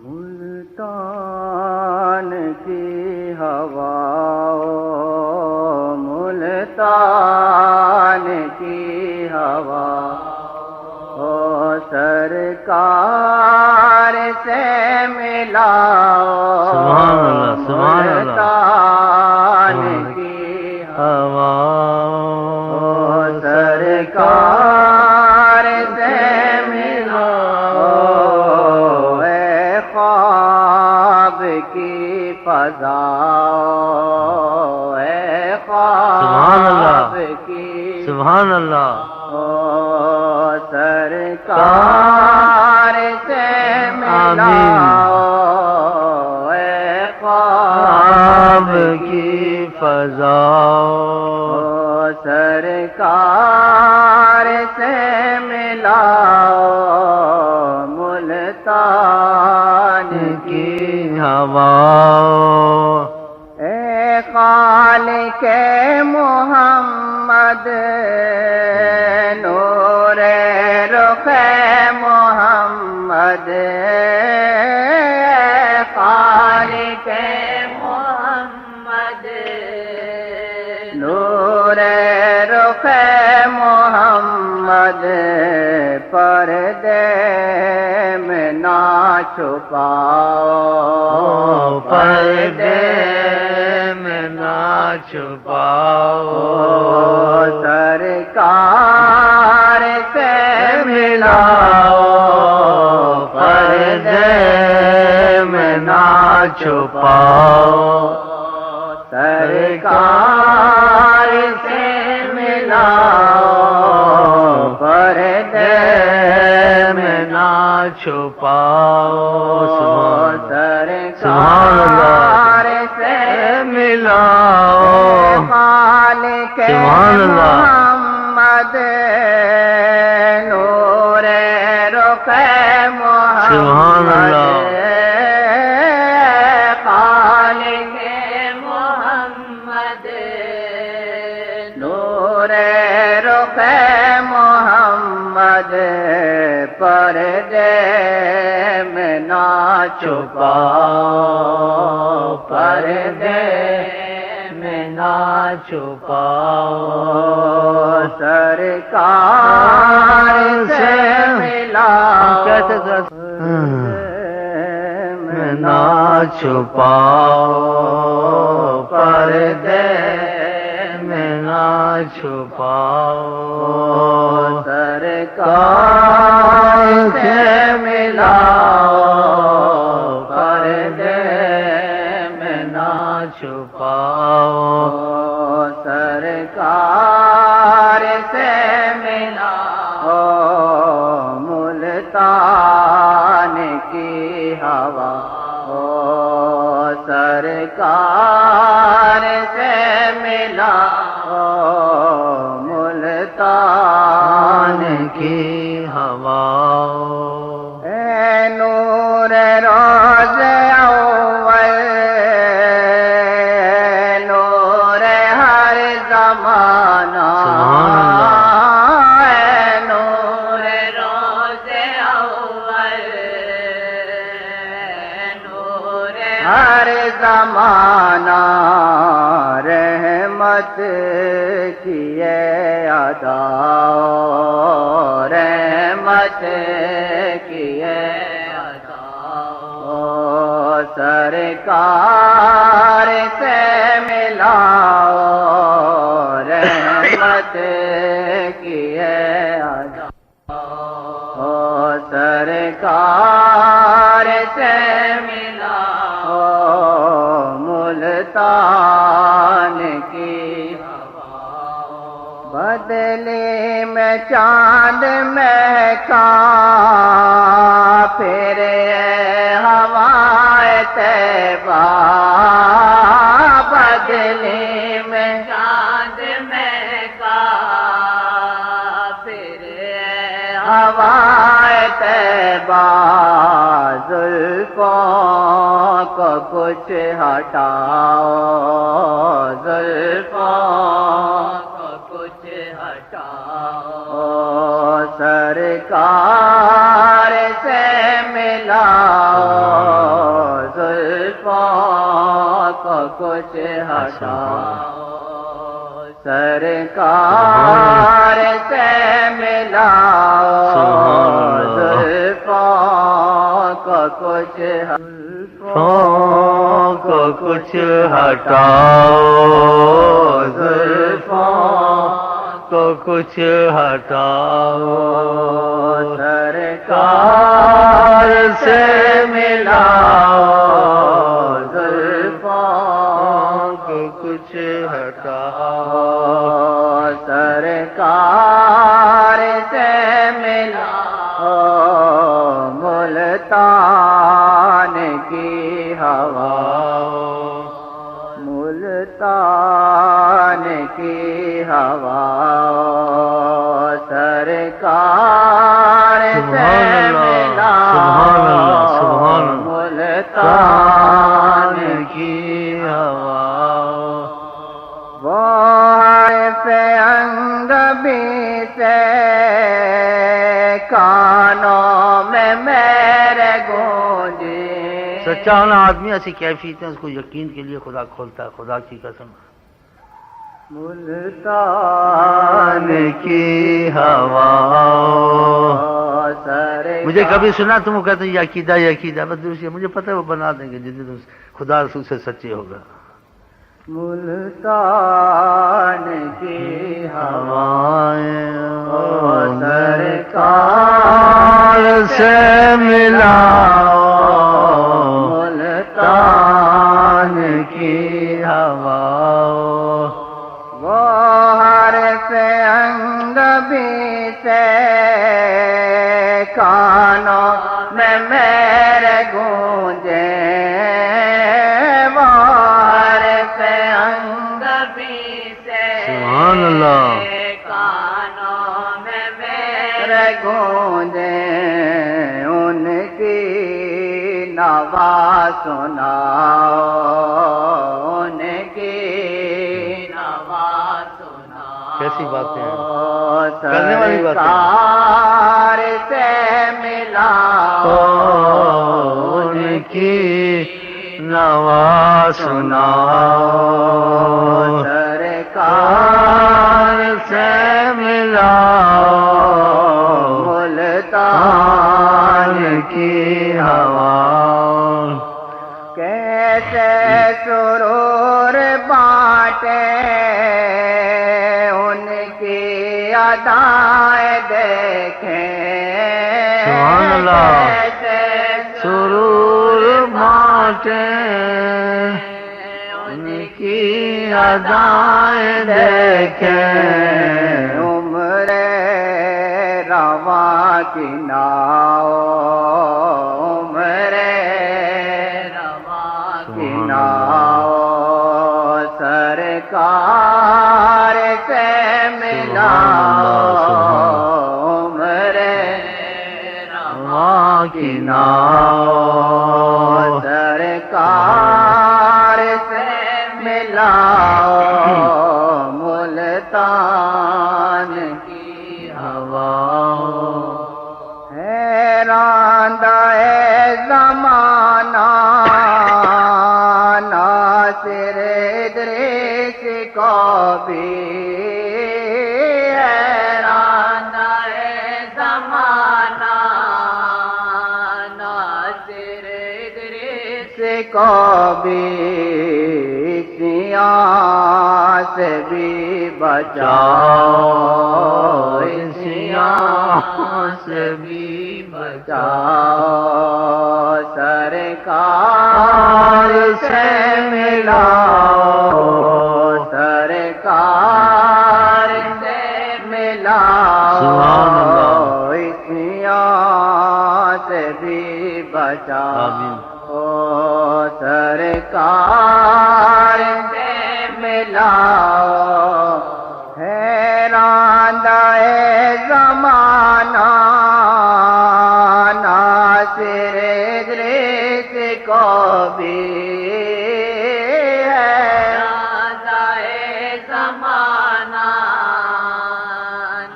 ملتان کی ہوا، ملتان کی ہوا، او سرکار سے ملاؤ، ملتان کی ہوا، او سرکار سے ملاؤ، اے خواب کی فضا، اے خواب کی، سبحان اللہ، سرکار سے ملاؤ، اے خواب کی فضا، سرکار سے ملاؤ، ملتان کی ہوا، اے خالق محمد، نور رخ محمد، اے خالق محمد، نور رخ محمد، پردے میں نہ چھپاؤ، پردے میں نہ چھپاؤ، سرکار سے ملاؤ، پردے میں نہ چھپاؤ، سرکار سے ملاؤ، پردے میں نہ چھپاؤ، سرکار سے ملاؤ، خالق محمد، نور رخ سبحان محمد، اللہ، خالق محمد، نور رخ محمد، پردے میں نہ چھپاؤ، پردے میں نہ چھپاؤ، سرکار سے ملاؤ، میں نہ چھپاؤ، پردے میں نہ چھپاؤ، سرکار سے ملاؤ، پردے میں نہ چھپاؤ، سرکار سے ملاؤ، ملتان کی ہوا، سرکار سے ملاؤ، ملتان کی ہوا، اے نور روز اول، نور ہر زمانہ، اے نور روز اول، نور ہر زمانہ، رحمت کیے ادا، رحمت کیے ادا، سرکار سے ملاؤ، رحمت کیے ادا، سرکار سے ملاؤ، ملتان کی بدلے میں چاند مہکا، پھر ہوائے طیبہ، بدلے میں چاند مہکا، پھر ہوائے طیبہ، زلفوں کو کچھ ہٹاؤ، زلفوں کو کچھ ہٹاؤ، سرکار سے ملاؤ، کچھ ہٹاؤ سرکار سے ملاؤ زلفوں کو کچھ کو کچھ ہٹاؤ زلفوں کو کچھ ہٹاؤ سرکار سے ملاؤ زلفوں کو کچھ ہٹاؤ سرکار سے ملاؤ ملتان کی ہوا ملتان کی ہوا سرکار سے ملاؤ ملتان کی ہوا وہ انگبی سے کانوں میں میرے گونجے سچا ہونا آدمی ایسی کیفیت ہے اس کو یقین کے لیے خدا کھولتا ہے خدا کی قسم ملتان کی ہوا مجھے کبھی سنا تم وہ کہتے ہیں یہ عقیدہ بس دوسری مجھے پتہ ہے وہ بنا دیں گے جس دن خدا رسول سے سچے ہوگا ملتان کی ہوائیں سرکار سے ملاؤ ملتان کی ہوا وہ حرف انگبی سے کانوں میں میرے گونجے وہ حرف انگبی سے سبحان اللہ کانوں میں میرے گونجے ان کی نوا سناؤ ان کی نوا سناؤ کیسی باتیں ہیں کرنے والی باتیں سرکار سے ملاؤ ان کی نوا سناؤ سرکار سے ملاؤ ملتان کی ہوا کیسے سرور بانٹے ان کی ادائیں دیکھیں سبحان اللہ کیسے سرور بانٹے ان کی ادائیں دیکھیں عمر رواں کی ناؤ عمر رواں کی ناؤ سرکار سے ملاؤ عمر رواں کی ناؤ سرکار سے ملاؤ ملتان کی ہوا حیران دے زمانہ ناصر ادریس کو بھی حیران دے زمانہ ناصر ادریس کو بھی سیاہ سے بھی بچاؤ سیاہ سے بھی بچاؤ سرکار سے ملاؤ سرکار سے ملاؤ سیاہ سے بھی بچاؤ سرکار سے ملاؤ حیران دے زمانہ ناصر ادریس کو بھی حیران دے زمانہ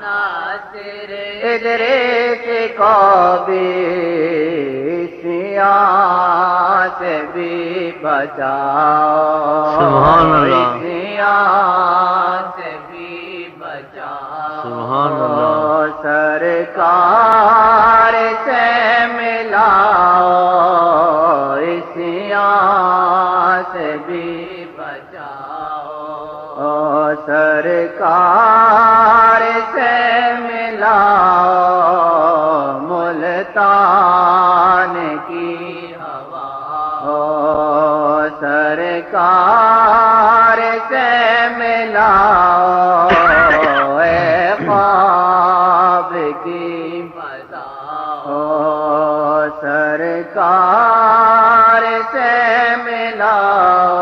ناصر ادریس کو بھی سیاہ سے بھی بچاؤ سبحان اللہ زیاں سے بھی بچاؤ سبحان اللہ سرکار سے ملاؤ زیاں سے بھی بچاؤ سرکار سے ملاؤ ملتان کی ہوا سرکار سے ملاؤ اے خواب کی بتاؤ سرکار سے ملاؤ